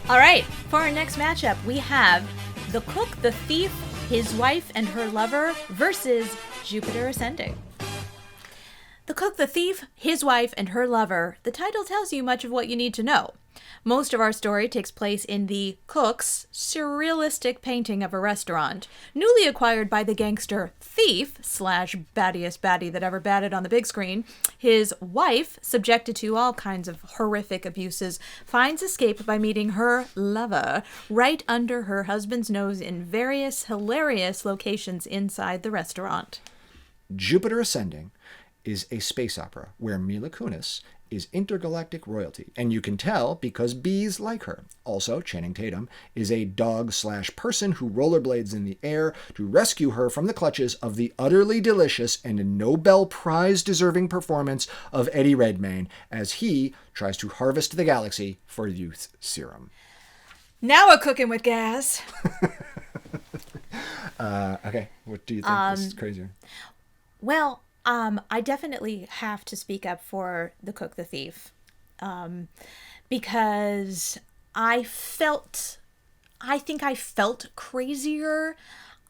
All right, for our next matchup, we have the cook, the thief, his wife, and her lover versus Jupiter Ascending. The cook, the thief, his wife, and her lover. The title tells you much of what you need to know. Most of our story takes place in the cook's surrealistic painting of a restaurant, newly acquired by the gangster thief / battiest baddie that ever batted on the big screen. His wife, subjected to all kinds of horrific abuses, finds escape by meeting her lover right under her husband's nose in various hilarious locations inside the restaurant. Jupiter Ascending is a space opera where Mila Kunis is intergalactic royalty, and you can tell because bees like her. Also, Channing Tatum is a dog/person who rollerblades in the air to rescue her from the clutches of the utterly delicious and Nobel Prize-deserving performance of Eddie Redmayne as he tries to harvest the galaxy for youth serum. Now we're cooking with gas. Okay, what do you think is crazier? Well, I definitely have to speak up for the cook, the thief, because I think I felt crazier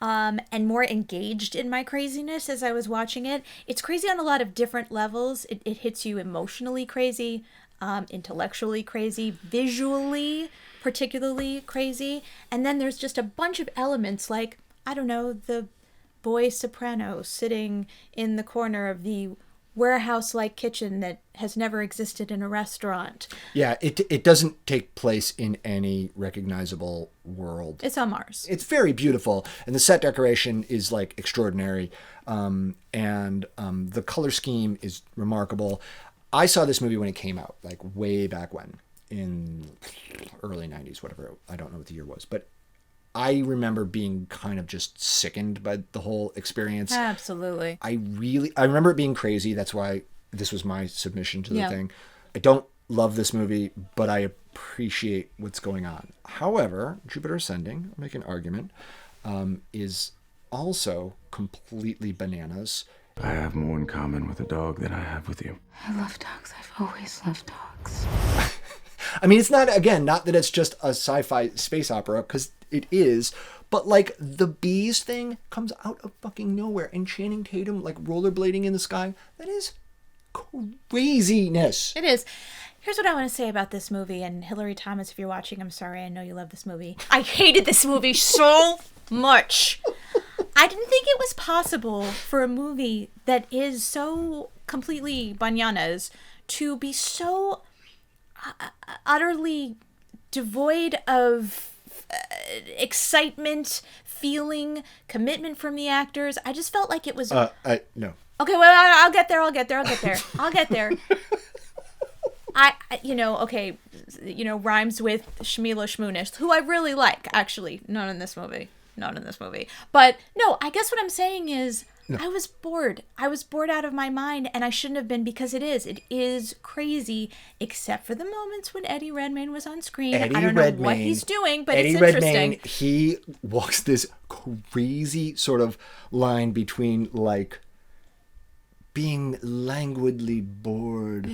and more engaged in my craziness as I was watching it. It's crazy on a lot of different levels. It hits you emotionally crazy, intellectually crazy, visually particularly crazy, and then there's just a bunch of elements like, I don't know, the boy soprano sitting in the corner of the warehouse-like kitchen that has never existed in a restaurant. Yeah, it doesn't take place in any recognizable world. It's on Mars. It's very beautiful, and the set decoration is like extraordinary, and the color scheme is remarkable. I saw this movie when it came out, like way back when, in early 90s, whatever. I don't know what the year was, but I remember being kind of just sickened by the whole experience. Absolutely. I remember it being crazy. That's why this was my submission to the thing. I don't love this movie, but I appreciate what's going on. However, Jupiter Ascending, I'll make an argument, is also completely bananas. I have more in common with a dog than I have with you. I love dogs. I've always loved dogs. I mean, it's not that it's just a sci-fi space opera, because it is, but like the bees thing comes out of fucking nowhere, and Channing Tatum like rollerblading in the sky, that is craziness. It is. Here's what I want to say about this movie, and Hillary Thomas, if you're watching, I'm sorry, I know you love this movie. I hated this movie so much. I didn't think it was possible for a movie that is so completely bananas to be so utterly devoid of excitement, feeling, commitment from the actors. I just felt like it was... No. Okay, well, I'll get there. Rhymes with Shmila Shmoonish, who I really like, actually. Not in this movie. But, no, I guess what I'm saying is, no. I was bored. I was bored out of my mind, and I shouldn't have been, because it is crazy, except for the moments when Eddie Redmayne was on screen. I don't know what he's doing, but it's interesting. He walks this crazy sort of line between, like, being languidly bored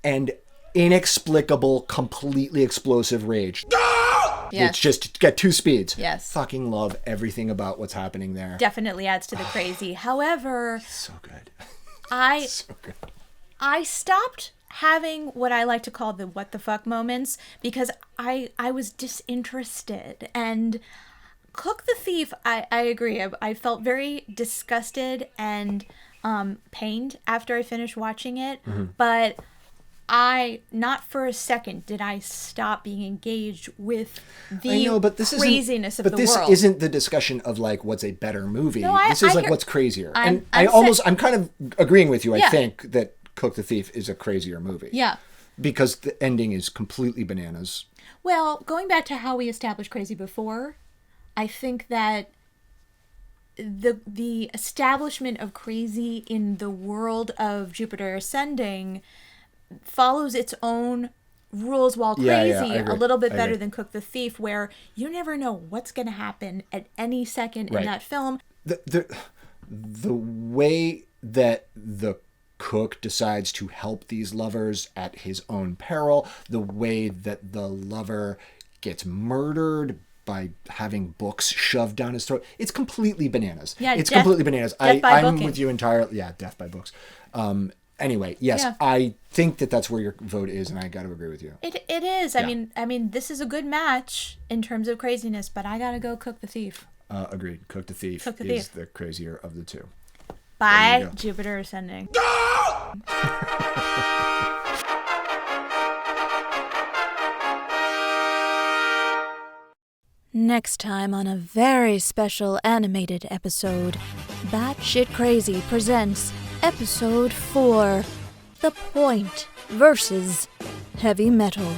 and inexplicable, completely explosive rage. Yes. It's just get two speeds. Yes. Fucking love everything about what's happening there. Definitely adds to the crazy. However, so good. So good. I stopped having what I like to call the what the fuck moments because I was disinterested. And Cook the Thief, I agree. I felt very disgusted and pained after I finished watching it. Mm-hmm. But not for a second did I stop being engaged with the craziness of the world. But this isn't the discussion of like what's a better movie. This is what's crazier. I'm kind of agreeing with you. I think that Cook the Thief is a crazier movie. Yeah. Because the ending is completely bananas. Well, going back to how we established crazy before, I think that the establishment of crazy in the world of Jupiter Ascending follows its own rules while crazy a little bit better than Cook the Thief, where you never know what's going to happen at any second in that film. The way that the cook decides to help these lovers at his own peril, the way that the lover gets murdered by having books shoved down his throat. It's completely bananas. Yeah, it's death- completely bananas. death by I'm booking. with you entirely. Yeah, death by books. Anyway, yes, Yeah. I think that's where your vote is, and I got to agree with you. It is. Yeah. I mean, this is a good match in terms of craziness, but I gotta go Cook the Thief. Agreed. Cook the Thief Cook the is Thief. the crazier of the two. By go. Jupiter Ascending. Next time on a very special animated episode, Batshit Crazy presents Episode 4, The Point versus Heavy Metal.